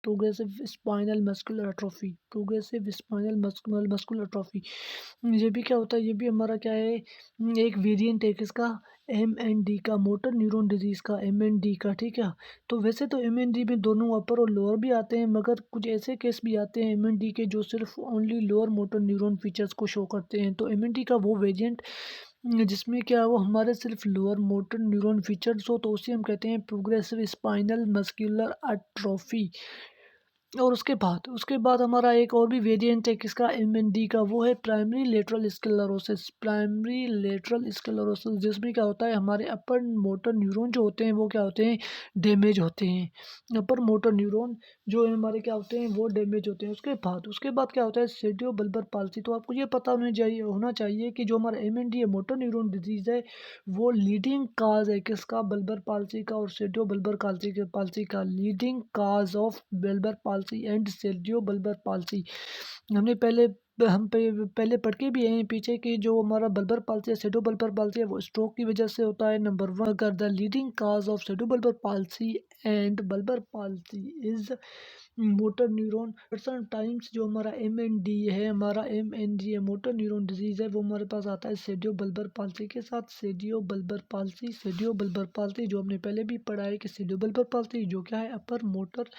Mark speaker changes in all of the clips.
Speaker 1: Progressive spinal muscular atrophy, progressive spinal muscular atrophy. ये भी क्या होता है, ये भी हमारा क्या है, एक वेरिएंट है किसका, एमएनडी का, मोटर न्यूरॉन डिजीज़ का, एमएनडी का, ठीक है। तो वैसे तो एमएनडी में दोनों अपर और लोअर भी आते हैं, मगर कुछ ऐसे केस भी आते हैं एमएनडी के जो सिर्फ only lower motor neuron features को शो करते हैं। तो एमएनडी का वो वेरिएंट जिसमें क्या वो हमारे सिर्फ लोअर मोटर न्यूरॉन फीचर्स हो, तो उसे हम कहते हैं प्रोग्रेसिव स्पाइनल मस्कुलर एट्रोफी। और उसके बाद हमारा एक और भी वेरिएंट है किसका, एमएनडी का, वो है primary lateral sclerosis, primary lateral sclerosis, जिसमें क्या होता है हमारे अपर मोटर न्यूरॉन जो होते हैं वो क्या होते हैं, डैमेज होते हैं। अपर मोटर न्यूरॉन जो है हमारे क्या होते हैं, वो डैमेज होते हैं। उसके बाद क्या होता है, सेरिब्रल पाल्सी। तो आपको ये पता होना चाहिए कि जो हमारा एमएनडी है, मोटर न्यूरॉन डिजीज़ है, वो लीडिंग काज है किसका, बल्बर पाल्सी का और सेरिब्रल पाल्सी का, leading cause of bulbar palsy and cerebral palsy. हमने पहले हम पहले पढ़ के भी आए हैं पीछे कि जो हमारा बल्बर पाल्सी है, सेरिब्रल पाल्सी है, वो स्ट्रोक की वजह से होता है, नंबर 1। अगर the leading cause of cerebral palsy and bulbar palsy is motor neuron, person times जो हमारा एमएनडी है, हमारा एमएनडी है, मोटर न्यूरॉन डिजीज़ है, वो हमारे पास आता है सेरिब्रल पाल्सी के साथ। सेरिब्रल पाल्सी जो हमने पहले भी पढ़ा है कि सेरिब्रल पाल्सी जो क्या है, अपर मोटर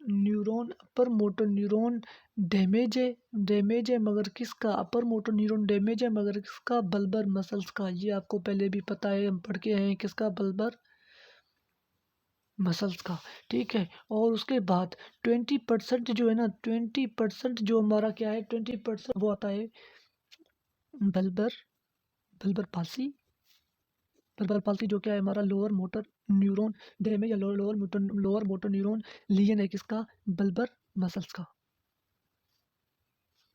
Speaker 1: न्यूरॉन डैमेज है मगर किसका, अपर मोटर न्यूरॉन डैमेज है मगर किसका, बल्बर मसल्स का। ये आपको पहले भी पता है, हम पढ़ के आए हैं किसका, बल्बर मसल्स का, ठीक है। और उसके बाद 20% जो है ना, 20% जो हमारा क्या है, 20% वो आता है bulbar bulbar palsy. Bulbar palsy जो क्या है हमारा लोअर मोटर न्यूरॉन डैमेज या लोअर मोटर न्यूरॉन लीजन है किसका, बल्बर मसल्स का,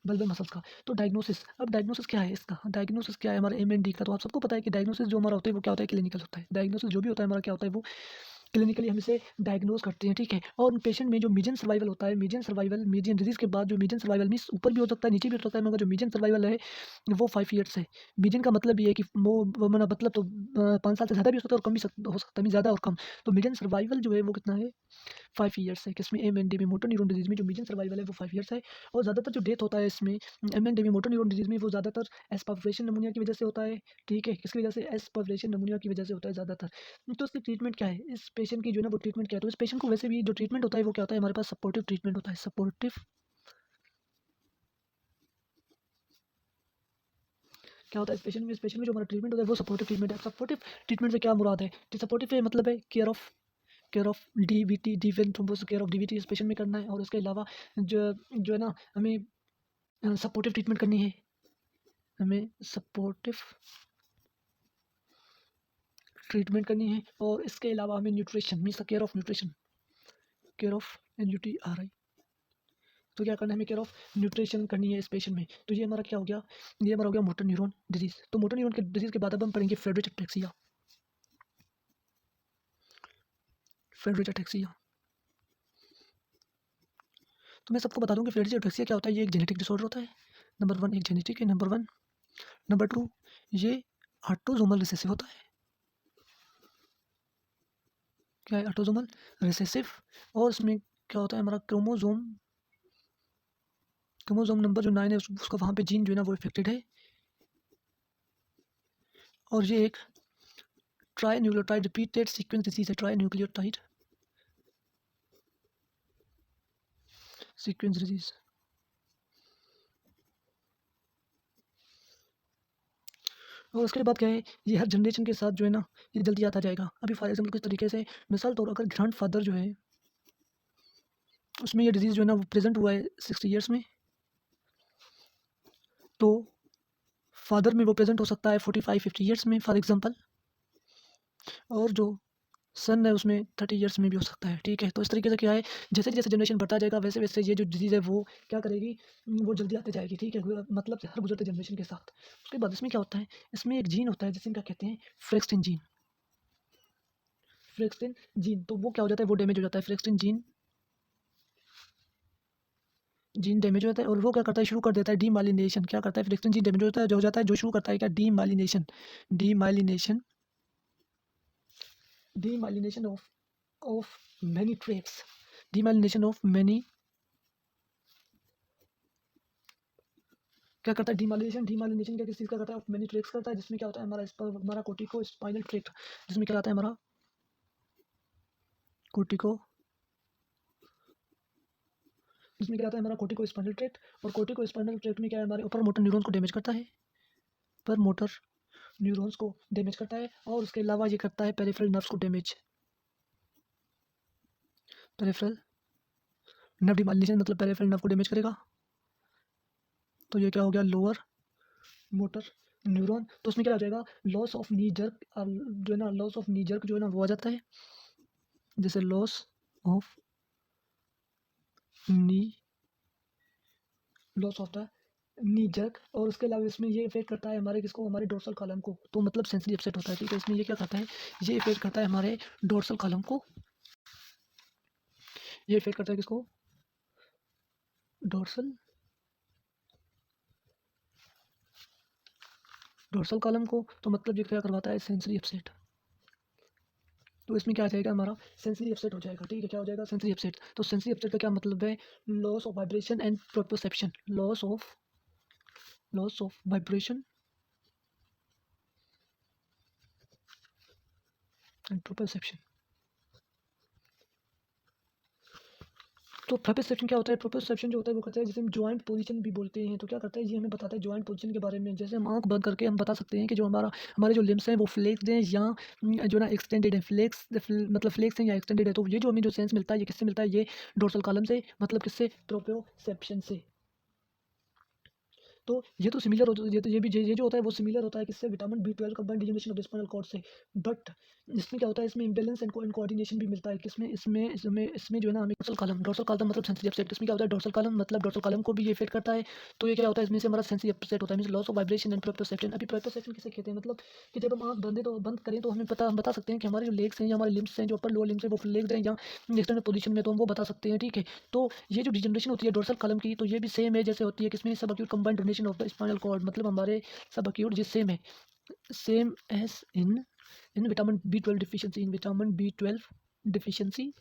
Speaker 1: बल्बर मसल्स का। तो डायग्नोसिस क्या है इसका, डायग्नोसिस क्या है हमारे एमएनडी का। तो आप सबको पता है कि डायग्नोसिस जो हमारा होता है वो क्या होता है, क्लिनिकल होता है। डायग्नोसिस जो भी होता है हमारा क्या होता है, वो क्लिनिकली हम इसे डायग्नोज करते हैं, ठीक है। और पेशेंट में जो मीडियन सर्वाइवल होता है, मीडियन डिजीज के बाद जो मीडियन सर्वाइवल मीन्स ऊपर भी हो सकता है नीचे भी हो सकता है, मगर जो मीडियन सर्वाइवल है वो 5 ईयर्स है। मीडियन का मतलब ये है कि वो मतलब तो 5 साल से ज़्यादा भी हो सकता है और कम भी हो सकता है, ज़्यादा और कम। तो मीडियन सर्वाइवल जो है वो कितना है, 5 ईयर्स है। किसमें, एमएनडी में, मोटर न्यूरॉन डिजीज में जो मीडियन सर्वाइवल है वो 5 ईयर्स है। और ज़्यादातर जो डेथ होता है इसमें एमएनडी में, मोटर न्यूरॉन डिजीज में, वो ज़्यादातर एस्पावरेशन नमूनिया की वजह से होता है, ठीक है। किसकी वजह से, एस्पावरेशन नमूनिया की वजह से होता है ज़्यादातर। तो इसकी ट्रीटमेंट क्या है, इस पेशेंट की जो है ना वो ट्रीटमेंट क्या है, तो इस पेशेंट को वैसे भी जो ट्रीटमेंट होता है वो क्या होता है, हमारे पास सपोर्टिव ट्रीटमेंट होता है। सपोर्टिव क्या होता है इस पेशेंट में जो हमारा ट्रीटमेंट होता है वो सपोर्टिव ट्रीटमेंट है। सपोर्टिव ट्रीटमेंट से क्या मुराद है, तो सपोर्टिव से मतलब है care of DVT, divine thrombosis, care of DVT इस पेशेंट में करना है। और उसके अलावा जो है ना हमें सपोर्टिव ट्रीटमेंट करनी है, हमें सपोर्टिव ट्रीटमेंट करनी है। और इसके अलावा हमें nutrition means care of nutrition, care of NUTRI। तो क्या करना है, हमें केयर ऑफ न्यूट्रिशन करनी है इस पेशेंट में। तो ये हमारा क्या हो गया, ये हमारा हो गया मोटर न्यूरॉन डिजीज। तो मोटर न्यूरॉन के डिजीज के बाद अब हम पढ़ेंगे फ्रेडरिच अटैक्सिया। फ्रेडरिच अटैक्सिया, तो मैं सबको बता दूं कि फ्रेडरिच अटैक्सिया क्या होता है। ये एक जेनेटिक डिसऑर्डर होता है। नंबर 1 एक जेनेटिक है, नंबर 1। नंबर 2 ये ऑटोसोमल रिसेसिव होता है। क्या है, ऑटोसोमल रिसेसिव। और इसमें क्या होता है, हमारा क्रोमोसोम नंबर जो 9 है उसका वहाँ पे जीन जो है ना वो इफेक्टेड है। और ये एक tri nucleotide repeated sequence disease है, ट्राई न्यूक्लियोटाइड सीक्वेंस डिजीज। और उसके बाद क्या है, ये हर जनरेशन के साथ जो है ना ये जल्दी आता जाएगा। अभी फॉर एग्जाम्पल किस तरीके से, मिसाल तौर अगर ग्रैंड फादर जो है उसमें ये डिजीज़ जो है ना वो प्रेजेंट हुआ है 60 ईयर्स में, तो फादर में वो प्रेजेंट हो सकता है 45-50 ईयर्स में फॉर एग्जांपल। और जो सन है उसमें 30 ईयर्स में भी हो सकता है, ठीक है। तो इस तरीके से क्या है, जैसे जैसे जनरेशन बढ़ता जाएगा वैसे वैसे ये जो डिजीज़ है वो क्या करेगी, वो जल्दी आते जाएगी, ठीक है। मतलब हर गुजरते जनरेशन के साथ। उसके बाद इसमें क्या होता है, इसमें एक जीन होता है जिसे क्या कहते हैं, फ्रेक्सटिन जीन। फ्रेक्सटिन जीन, तो वो क्या हो जाता है, वो डैमेज हो जाता है। फ्रेक्सटिन जीन डैमेज हो जाता है और वो क्या करता है, शुरू कर देता है डीमाइलिनेशन। क्या करता है, फ्रिक्शन जीन डैमेज होता है जो हो जाता है, जो शुरू करता है क्या, demyelination. Demyelination demyelination of many traits, demyelination of many क्या करता है? डीमाइलिनेशन क्या किस चीज़ का करता है? ऑफ मैनी ट्रैक्ट्स करता है, जिसमें क्या होता है हमारा हमारा कोर्टिको स्पाइनल ट्रैक्ट, जिसमें क्या आता है हमारा कोर्टिको जिसमें क्या आता है हमारा कोर्टिको स्पाइनल ट्रैक्ट। और कोर्टिको स्पाइनल ट्रैक्ट में क्या है हमारे ऊपर मोटर न्यूरॉन्स को डैमेज करता है, पर मोटर न्यूरॉन्स को डैमेज करता है। और उसके अलावा ये करता है पेरिफेरल नर्व्स को डैमेज। पेरिफेरल नर्व डीमाइलिनेशन मतलब पेरिफेरल नर्व को डैमेज करेगा। तो ये क्या हो गया? Lower motor neuron. तो उसमें क्या हो जाएगा? लॉस ऑफ नी जर्क, जो है ना लॉस ऑफ नी जर्क जो है ना वो आ जाता है, जैसे loss of knee loss of the knee jerk. और उसके अलावा इसमें ये इफेक्ट करता है हमारे किसको? हमारे डोर्सल कॉलम को। तो मतलब सेंसरी अपसेट होता है, ठीक है। इसमें ये क्या करता है? ये इफेक्ट करता है हमारे डोर्सल कॉलम को। ये इफेक्ट करता है किसको? डोर्सल डोर्सल कॉलम को। तो मतलब ये क्या करवाता है? Sensory upset. तो इसमें क्या आ जाएगा हमारा? सेंसरी अपसेट हो जाएगा, ठीक है। क्या हो जाएगा? Sensory upset. तो सेंसरी अपसेट का क्या मतलब है? Loss of vibration and proprioception. Loss of vibration and proprioception. तो प्रोप्रोसेप्शन क्या होता है? प्रोप्रोसेप्शन जो होता है वो करता है, जिसे हम जॉइंट पोजीशन भी बोलते हैं। तो क्या करता है? ये हमें बताता है जॉइंट पोजीशन के बारे में। जैसे हम आंख बंद करके हम बता सकते हैं कि जो हमारे जो लिम्स हैं वो फ्लेक्स्ड हैं या जो ना एक्सटेंडेड है। मतलब फ्लेक्स हैं या एक्सटेंडेड है। तो ये जो हमें जो सेंस मिलता है ये किससे मिलता है? ये डोर्सल कॉलम से, मतलब किससे? प्रोप्रोसेप्शन से। तो ये तो सिमिलर हो ये तो ये जो होता है वो सिमिलर होता है किससे? Vitamin B 12 combined degeneration of the spinal cord से। बट इसमें क्या होता है? इसमें इम्बैलेंस एंड कोऑर्डिनेशन भी मिलता है। किसमें? इसमें जो है ना हमें डोर्सल कॉलम मतलब सेंसरी अपसेट। इसमें क्या होता है? डोर्सल कॉलम मतलब डोर्सल कॉलम को भी ये इफेक्ट करता है। तो ये क्या होता है? इसमें से हमारा सेंसरी अपसेट होता है, means loss of vibration and proprioception. अभी प्रोप्रोसेप्शन किसे कहते हैं? मतलब कि जब हम आंख बंद करें तो हम बता सकते हैं कि हमारे जो लेग्स हैं या हमारे लिम्स हैं, जो अपर लोअर लिम्स हैं वो फ्लेक्स्ड हैं या एक्सटेंडेड पोजीशन में, तो हम वो बता सकते हैं, ठीक है। तो ये जो डिजनरेशन होती है डोर्सल कॉलम की, तो ये भी सेम है जैसे होती है किसमें? Subacute combined degeneration of the spinal cord. मतलब हमारे सब एक्यूट ये सेम है, same as in vitamin B 12 deficiency. In vitamin B 12 deficiency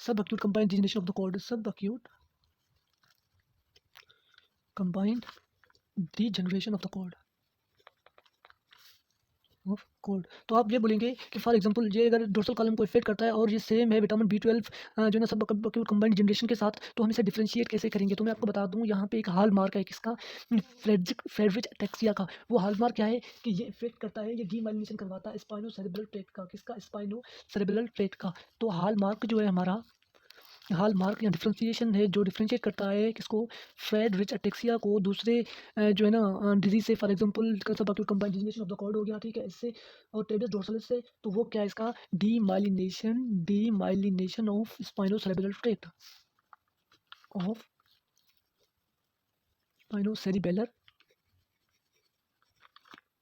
Speaker 1: subacute combined degeneration of the cord. Subacute combined degeneration of the cord of cold. तो आप ये बोलेंगे कि for example ये अगर dorsal column को effect करता है और ये सेम है विटामिन बी 12 जो ना सब कंबाइंड जनरेशन के साथ, तो हम इसे डिफ्रेंशिएट कैसे करेंगे? तो मैं आपको बता दूं, यहाँ पे एक हॉल मार्क है किसका? फ्रेडरिच अटैक्सिया का। वो हॉल मार्क क्या है? कि ये इफेक्ट करता है, ये डीमाइलिनेशन करवाता है स्पाइनो सेरेब्रल ट्रैक्ट का। किसका? स्पाइनो सेरेब्रल ट्रैक्ट का। तो हॉल मार्क जो है हमारा, हाल मार्क या डिफ्रेंशिएशन है जो डिफ्रेंशिएट करता है किसको? फ्रेड रिच अटेक्सिया को दूसरे जो है ना डिजीज से। फॉर एग्जांपल सब कंबाइनेशन ऑफ द कॉर्ड हो गया, ठीक है, इससे। और टेबस डोर्सालिस से। तो वो क्या है इसका? Demyelination of spinocerebral tract of spinocerebellar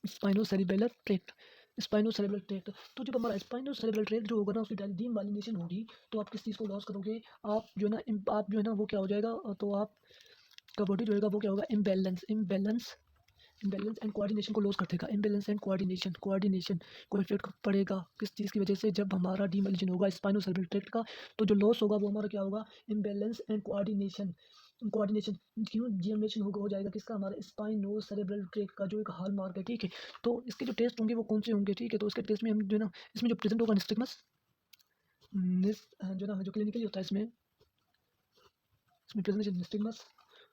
Speaker 1: spinocerebellar tract spinocerebral tract. तो जब हमारा स्पाइनोसेरेब्रल ट्रैक्ट जो होगा ना उसकी डीमाइलिनेशन होगी, तो आप किस चीज़ को लॉस करोगे? आप जो है ना आप जो है ना वो क्या हो जाएगा? तो आप का बॉडी जो होगा वो क्या होगा? इम्बैलेंस एंड कोऑर्डिनेशन को लॉस कर देगा। इम्बैलेंस एंड कोऑर्डिनेशन को इफेक्ट पड़ेगा किस चीज़ की वजह से? जब हमारा डीमाइलिनेशन होगा स्पाइनोसेरेब्रल ट्रैक्ट का, तो जो लॉस होगा वो हमारा क्या होगा? इम्बैलेंस एंड कोऑर्डिनेशन क्यों जनरेशन हो जाएगा किसका? हमारे स्पाइनोसेरेब्रल ट्रैक्ट का, जो एक हॉल मार्क है, ठीक है। तो इसके जो टेस्ट होंगे वो कौन से होंगे? ठीक है, तो इसके टेस्ट में हम जो है ना इसमें जो प्रेजेंट होगा निस्टिगमस जो ना जो क्लिनिकली होता है इसमें प्रेजेंट निस्टिगमस।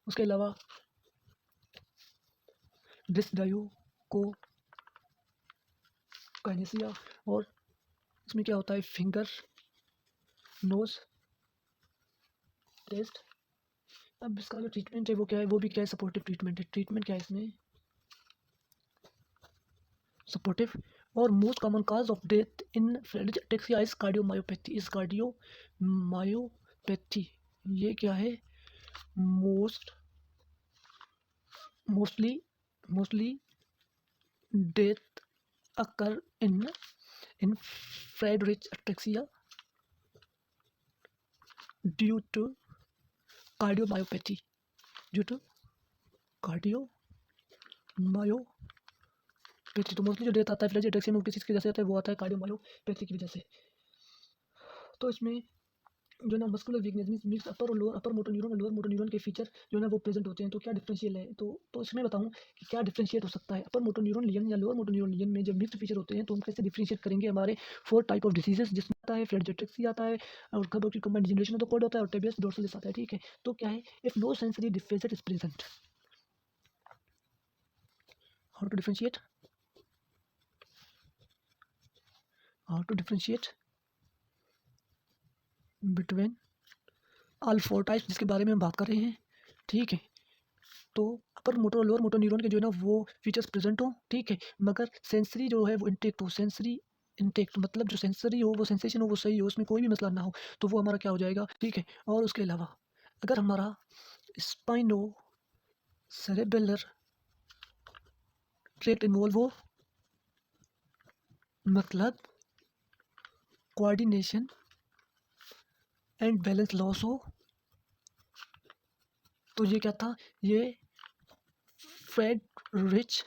Speaker 1: उसके अलावा डिस्डायो को काइनेसिया। और इसमें क्या होता है? Finger nose test. अब इसका जो ट्रीटमेंट है वो क्या है? वो भी क्या है? सपोर्टिव ट्रीटमेंट है। ट्रीटमेंट क्या है इसमें? सपोर्टिव। और most common cause of death in Friedreich ataxia is cardiomyopathy. ये क्या है? Most mostly mostly death occur in Friedreich ataxia due to cardiomyopathy due to cardiomyopathy. तो मोस्टली जो डेथ आता है फ्रेडरिच अटैक्सिया में किस चीज़ की वजह से आता है? वो आता है कार्डियोमायोपैथी की वजह से। तो इसमें जो है ना मस्कुलर वीकनेस मीन्स मिक्स अपर मोटर न्यूरॉन और लोअर मोटर न्यूरॉन के फीचर जो है ना वो प्रेजेंट होते हैं। तो क्या डिफरेंशियल है, तो इसमें बताऊं कि क्या डिफरेंशिएट हो सकता है अपर मोटर न्यूरॉन लियन या लोअर मोटर न्यूरॉन लियन में। जब मिक्स्ड फीचर होते हैं तो हम कैसे डिफरेंशिएट करेंगे। हमारे 4 टाइप ऑफ डिसीजेस जिसमें आता है फ्लेट जेट्रिक्सी आता है और खबर की combined degeneration of the cord होता है और टेबियस डोर्सालिस आता है, ठीक है। तो क्या है, if no sensory defect is present, how to differentiate, how to differentiate between all 4 types जिसके बारे में हम बात कर रहे हैं, ठीक है। तो अपर मोटर और लोअर मोटर न्यूरॉन के जो है ना वो फीचर्स प्रेजेंट हो, ठीक है, मगर सेंसरी जो है वो इंटेक्ट हो। सेंसरी इंटेक्ट मतलब जो सेंसरी हो वो सेंसेशन हो वो सही हो, उसमें कोई भी मसला ना हो, तो वो हमारा क्या हो जाएगा, ठीक है। और उसके अलावा अगर हमारा स्पाइनो सेरेबेलर ट्रैक्ट इन्वॉल्व हो, मतलब कोऑर्डिनेशन एंड बैलेंस लॉस हो, तो ये क्या था, ये फ्रेडरिच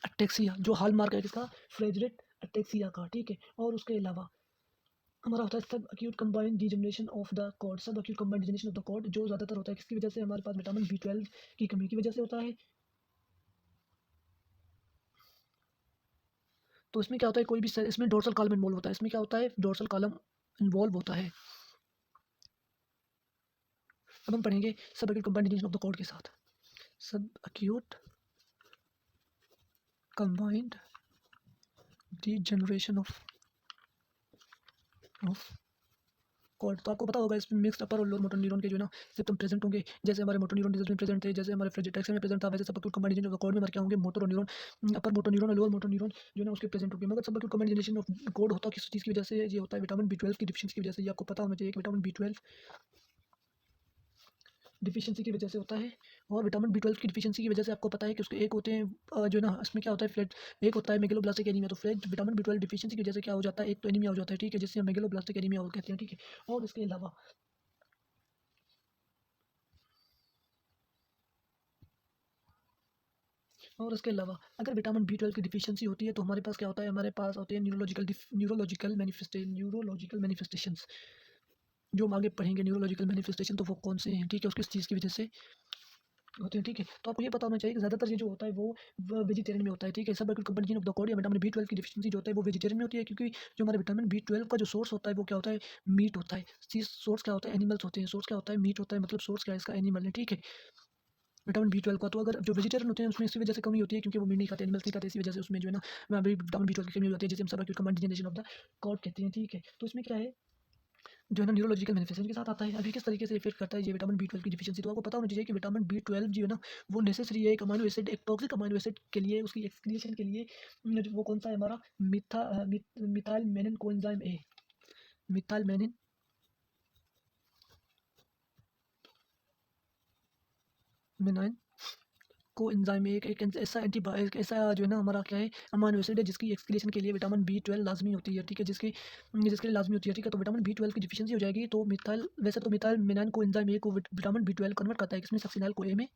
Speaker 1: अटेक्सिया जो हॉल मार्क है किसका, फ्रेडरिच अटेक्सिया का, ठीक है। और उसके अलावा हमारा होता है subacute combined degeneration of the cord. Subacute combined degeneration of the cord जो ज़्यादातर होता है किसकी वजह से, हमारे पास विटामिन B12 की कमी की वजह से होता है। तो इसमें क्या होता है, कोई भी इसमें डोर्सल कॉलम इन्वॉल्व होता है। इसमें क्या होता है, डोर्सल कॉलम इन्वॉल्व होता है। अब हम पढ़ेंगे subacute combined degeneration of the cord के साथ। Subacute combined degeneration of cord. तो आपको पता होगा इसमें मिक्स्ड अपर और लोअर मोटर न्यूरॉन के जो है ना सिम्पटम प्रेजेंट होंगे। जैसे हमारे मोटर न्यूरॉन डिजीज में प्रेजेंट थे, जैसे हमारे फ्रेजिटेक्स में प्रेजेंट था, वैसे subacute combined degeneration of cord में हमारे क्या होंगे, मोटर और न्यूरॉन अपर मोटर न्यूरॉन और लोअर मोटर न्यूरॉन जो है ना उसके प्रेजेंट होंगे। मगर subacute combined degeneration of cord होता किस चीज़ की वजह से, ये होता है विटामिन B12 की डिफिशियंसी की वजह से। ये आपको पता होना चाहिए कि विटामिन B12 डिफिशियंसी की वजह से होता है। और विटामिन B12 की डिफिशियंसी की वजह से आपको पता है कि उसके एक होते हैं जो है ना इसमें क्या होता है फ्लैट, एक होता है मेगलोब्लास्टिक एनीमिया। तो फ्लैट विटामिन B12 डिफिशियंसी की वजह से क्या हो जाता है, एक तो एनीमिया हो जाता है, ठीक है, जिससे हम मेगलोब्लास्टिक एनीमिया कहते हैं, ठीक है। और इसके अलावा अगर विटामिन B12 की डिफिशियंसी होती है तो हमारे पास क्या होता है, हमारे पास होते हैं न्यूरोलॉजिकल मैनिफेस्टेशंस। जो हम आगे पढ़ेंगे न्यूरोलॉजिकल मैनिफेस्टेशन तो वो कौन से हैं, ठीक है, उसकिस चीज़ की वजह से होते हैं, ठीक है। तो आपको ये पता होना चाहिए कि ज़्यादातर ये जो होता है वो वेजिटेरियन में होता है, ठीक है। सब कंपनी ऑफ द कॉड या विटामिन B12 की डिफिशियंसी जो होता है वो वेजिटेरियन में होती है, क्योंकि जो हमारे विटामिन B12 का जो सोर्स होता है वो क्या होता है, मीट होता है। चीज़ सोर्स क्या होता है, एनिमल्स होते हैं। सोर्स क्या होता है, मीट होता है, मतलब सोर्स क्या है इसका, एनिमल है, ठीक है, विटामिन B12 का। तो अगर जो वेजिटेरियन होते हैं उसमें इसी वजह से कमी होती है क्योंकि वो मीट नहीं खाते, एनिमल्स नहीं खाते, इसी वजह से उसमें जो है ना विटामिन B12 की कमी हो जाती है, जिसे हम sub combined degeneration of the cord कहते हैं, ठीक है। तो इसमें क्या है, जो है ना न्यूरोलॉजिकल मैनिफेस्टेशन के साथ आता है। अभी किस तरीके से इफेक्ट करता है ये विटामिन B12 की डिफिशियंसी, तो आपको पता होना चाहिए कि विटामिन B12 जो है ना वो नेसेसरी है एक अमाइनो एसिड, एक टॉक्सिक अमाइनो एसिड के लिए, उसकी एक्सक्रिएशन के लिए। वो कौन सा है हमारा, मिथाइल मेनिन कोएंजाइम ए, मिथाइल मेनिन मेनाइन को एंजाइम एक ऐसा एक ऐसा जो है ना हमारा क्या है, अमाइनो एसिड है जिसकी एक्सक्रिएशन के लिए विटामिन B12 लाजमी होती है, ठीक है, जिसके लिए लाजमी होती है, ठीक है। तो विटामिन B12 की डिफिशियंसी हो जाएगी तो मिथाइल, वैसे तो मिथाइल मेनाइन को एंजाइम ए को विटामिन B12 कन्वर्ट करता है किसमें, सक्सिनाइल को ए में,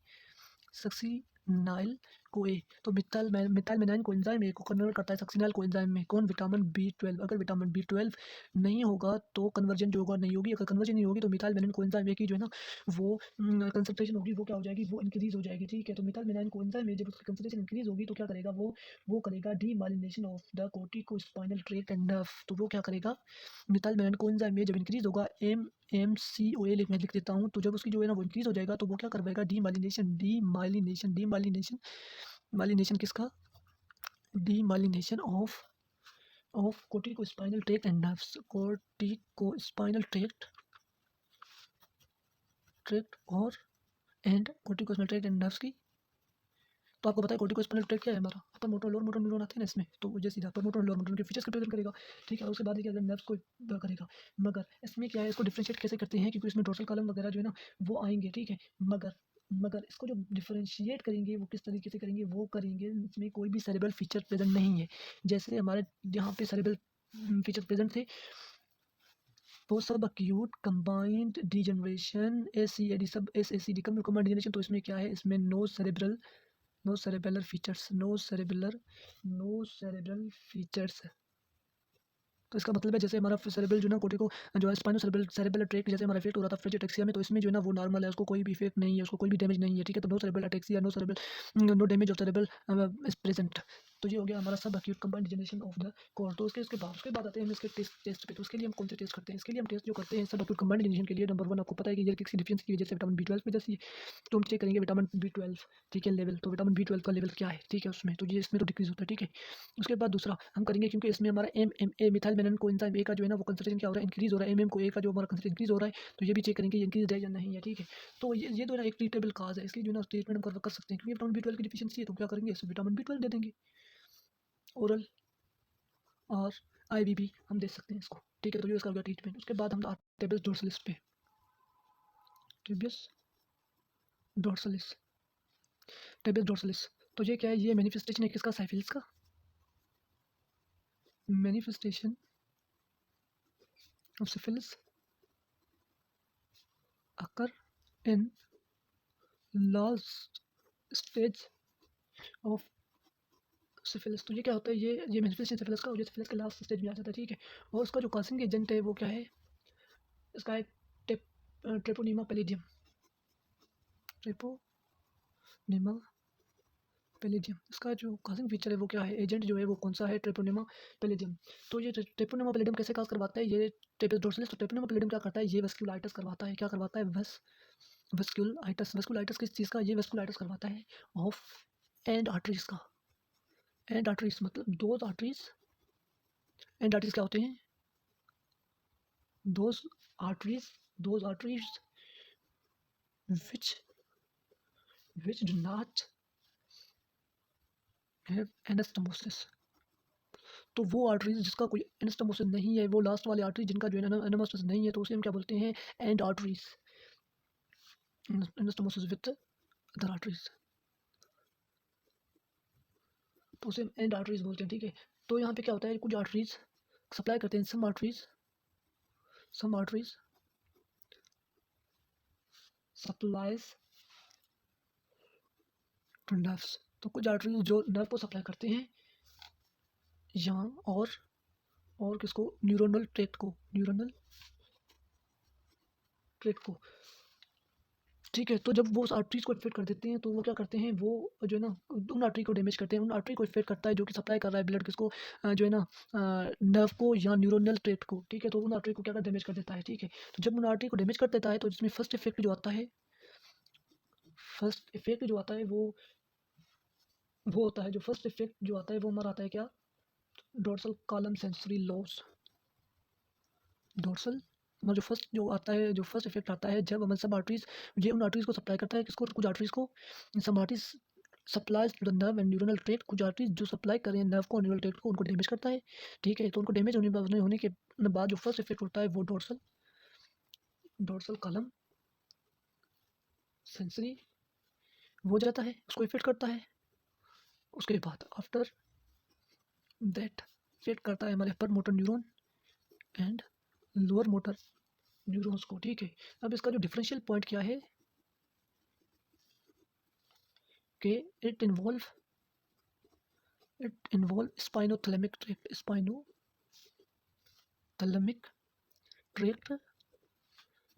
Speaker 1: सक्सिनाइल को ए। तो मिथाइल मेनाइन को एंजाइम ए को कन्वर्ट करता है सक्सिनाइल को एंजाइम में, कौन, विटामिन B12। अगर विटामिन B12 नहीं होगा तो कन्वर्जन जो होगा नहीं होगी। अगर कन्वर्जन नहीं होगी तो मिथाइल मेनाइन को एंजाइम ए की जो है ना वो कंसंट्रेशन होगी, वो क्या हो जाएगी, वो इंक्रीज हो जाएगी, ठीक है। तो मिथाइल मेनाइन को एंजाइम में जब उसकी कंसंट्रेशन इंक्रीज होगी तो क्या करेगा वो करेगा demyelination of the corticospinal tract and nerve. तो वो क्या करेगा, मिथाइल मेनाइन को एंजाइम में जब इंक्रीज होगा MCOA मैं लिख देता हूँ, तो जब उसकी जो है ना वो इंक्रीज हो जाएगा तो वो क्या करवाएगा, डीमाइलिनेशन माइलिनेशन किसका, demyelination of corticospinal tract and nerves, corticospinal tract और and corticospinal tract and nerves की। तो आपको पता है कोर्टिकोस्पाइनल ट्रैक्ट क्या है हमारा, upper motor lower motor neuron आते हैं ना इसमें, तो वो जैसे अपर मोटर लोअर मोटर के फीचर्स रिप्रेजेंट करेगा, ठीक है। और उसके बाद क्या नर्व्स को करेगा। मगर इसमें क्या है, इसको डिफरेंशिएट कैसे करते हैं, क्योंकि इसमें डोर्सल कॉलम वगैरह जो है ना वो आएंगे, ठीक है। मगर इसको जो डिफरेंशिएट करेंगे वो किस तरीके से करेंगे, वो करेंगे इसमें कोई भी सेरेब्रल फीचर प्रेजेंट नहीं है। जैसे हमारे यहाँ पे सेरेब्रल फीचर प्रेजेंट थे वो सब अक्यूट कंबाइंड डिजनरेशन ACAD, सब SACD कंबाइंड डिजनरेशन। तो इसमें क्या है, इसमें नो cerebellar फीचर्स तो इसका मतलब है जैसे हमारा सेरेब्रल जो है ना कोर्टिको जो है स्पाइनो सेरेब्रल ट्रैक्ट जैसे हमारा इफेक्ट हो रहा था फ्रिजिटेक्सिया में, तो इसमें जो है ना वो नॉर्मल है, उसको कोई भी इफेक्ट नहीं है, उसको कोई भी डैमेज नहीं है, ठीक है। तो no cerebral ataxia, no damage of cerebral is present. तो ये हो गया हमारा subacute combined degeneration of the cord. तो उसके बाद आते हैं हम इसके टेस्ट पे। तो उसके लिए हम कौन से टेस्ट करते हैं? इसके लिए हम टेस्ट जो करते हैं सब एक्यूट कंबाइंड डिजनरेशन के लिए, नंबर 1 आपको पता है कि ये किसी डिफिशियंसी की वजह से विटामिन B12 की वजह से, तो हम चेक करेंगे विटामिन B12, ठीक है, लेवल। तो विटामिन B12 का लेवल क्या है, ठीक है, उसमें तो ये इसमें तो डिक्रीज होता है, ठीक है। उसके बाद दूसरा हम करेंगे, क्योंकि इसमें हमारा MMA methyl Menon coenzyme A का जो है ना वो कंसंट्रेशन क्या हो रहा है, इंक्रीज हो रहा है। MM को ए का जो हमारा कंसंट्रेशन इंक्रीज हो रहा है, तो ये भी चेक करेंगे ये इंक्रीज है या नहीं है, ठीक है। तो ये तो है ना एक ट्रीटेबल काज है, इसकी जो है ना ट्रीटमेंट हम कर सकते हैं, क्योंकि विटामिन B12 की डिफिशियंसी है, तो क्या करेंगे, इसमें विटामिन B12 दे देंगे, ओरल और IV भी हम दे सकते हैं इसको, ठीक है। तो ये इसका हो गया ट्रीटमेंट। उसके बाद हम टेबस डोर्सलिस पे, टेबस डोर्सलिस, टेबस डोर्सलिस। तो ये क्या है, ये मैनिफेस्टेशन है किसका, साइफिलिस का। Manifestation of syphilis occur in last stage of syphilis. तो ये क्या होता है, ये मैनिफेस्टेशन सिफिलिस का, और ये सिफिलिस के लास्ट स्टेज में आ जाता है, ठीक है। और उसका जो कॉजिंग एजेंट है वो क्या है, इसका है ट्रेपोनीमा पैलिडियम, ट्रेपोनीमा पैलिडियम। इसका जो कॉजिंग फीचर है वो क्या है, एजेंट जो है वो कौन सा है, ट्रेपोनीमा पैलिडियम। तो ये ट्रेपोनीमा पैलिडियम कैसे काज करवाता है, ये टेपस डोर्सलिस। तो ट्रेपोनीमा पैलिडियम क्या करता है, ये वेस्कुलाइटिस करवाता है, क्या करवाता है, वेस्कुलाइटिस किस चीज़ का, ये वेस्कुलाइटिस करवाता है ऑफ एंड आर्टरीज का। एंड आर्टरीज मतलब एंड आर्टरीज क्या होते हैं, those arteries which do not have anastomosis। तो वो आर्टरीज जिसका कोई एनास्टोमोसिस नहीं है, वो लास्ट वाले आर्टरी जिनका जो है एनास्टोमोसिस नहीं है, तो उसे हम क्या बोलते हैं, and arteries, anastomosis with other arteries, तो उसे हम एंड आर्टरीज बोलते हैं, ठीक है। तो यहाँ पे क्या होता है, कुछ आर्टरीज सप्लाई करते हैं, सम आर्टरीज सप्लाइज टू नर्व्स। तो कुछ आर्टरीज जो नर्व को सप्लाई करते हैं यहाँ, और किसको, न्यूरोनल ट्रैक्ट को, ठीक है। तो जब वो उस आर्टरीज को इफेक्ट कर देते हैं, तो वो क्या करते हैं, वो जो है ना उन आर्टरी को डैमेज करते हैं, उन आर्टरी को इफेक्ट करता है जो कि सप्लाई कर रहा है ब्लड किसको, जो है ना नर्व को या न्यूरोनल ट्रैक्ट को, ठीक है। तो उन आर्टरी को क्या डैमेज कर देता है, ठीक है। तो जब उन आर्टरी को डैमेज कर देता है, तो जिसमें फर्स्ट इफेक्ट जो आता है वो होता है, जो फर्स्ट इफेक्ट जो आता है वो हमारा आता है क्या, dorsal column sensory loss. Dorsal जो फर्स्ट इफेक्ट आता है जब हमारे सब आर्टरीज, ये उन आर्टरीज को सप्लाई करता है किसको, कुछ आर्टरीज को, सब arteries supplies to the nerve and neural tract. कुछ आर्टरीज जो सप्लाई कर रहे हैं नर्व को और न्यूरल ट्रैक्ट को, उनको डैमेज करता है, ठीक है। तो उनको डैमेज होने के बाद जो फर्स्ट इफेक्ट होता है वो डोर्सल कॉलम सेंसरी हो जाता है, उसको इफेक्ट करता है। उसके बाद आफ्टर दैट इफेक्ट करता है हमारे अपर motor neuron and lower motor neurons को, ठीक है। अब इसका जो डिफरेंशियल पॉइंट क्या है कि इट इन्वॉल्व स्पाइनोथैलेमिक ट्रैक्ट,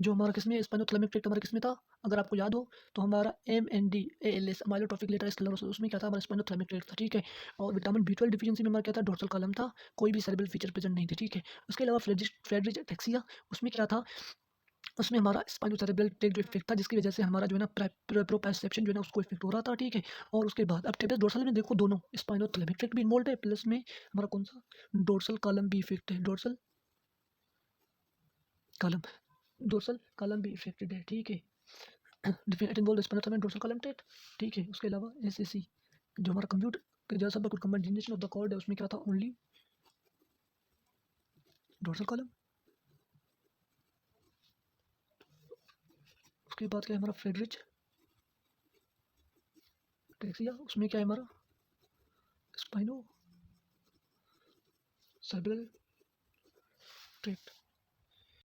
Speaker 1: जो हमारा किसमें स्पाइनोथैलेमिक ट्रैक्ट हमारा किसमें था, अगर आपको याद हो तो हमारा MND ALS माइलोट्रोफिक लेटरल स्क्लेरोसिस, उसमें क्या था, हमारा स्पाइनोथैलेमिक ट्रैक्ट था, ठीक है। और विटामिन B12 डिफिशियंसी में हमारा क्या था, डोर्सल कॉलम था, कोई भी सेरेब्रल फीचर प्रेजेंट नहीं थे, ठीक है। उसके अलावा फ्रेडरिच एटेक्सिया, उसमें क्या था, उसमें हमारा स्पाइनोसेरेब्रल ट्रैक्ट जो इफेक्ट था, जिसकी वजह से हमारा जो है ना प्रोप्रायोसेप्शन जो है ना उसको इफेक्ट हो रहा था, ठीक है। और उसके बाद अब टेबस डोर्सल में देखो, दोनों स्पाइनोथैलेमिक ट्रैक्ट भी इन्वॉल्व है, प्लस में हमारा कौन सा, डोर्सल कॉलम भी इफेक्ट है, कॉलम डोर्सल कॉलम भी इफेक्टेड है, ठीक है। It involve spinothalamic dorsal column tract, ठीक है। उसके अलावा SAC जो हमारा कंप्यूटर जो सब कुछ कम्बाइनेशन ऑफ द कॉर्ड है, उसमें क्या था, ओनली डोर्सल कॉलम। उसके बाद क्या है हमारा फ्रेडरिच एटेक्सिया, उसमें क्या है हमारा स्पाइनो सेरेब्रल ट्रैक्ट,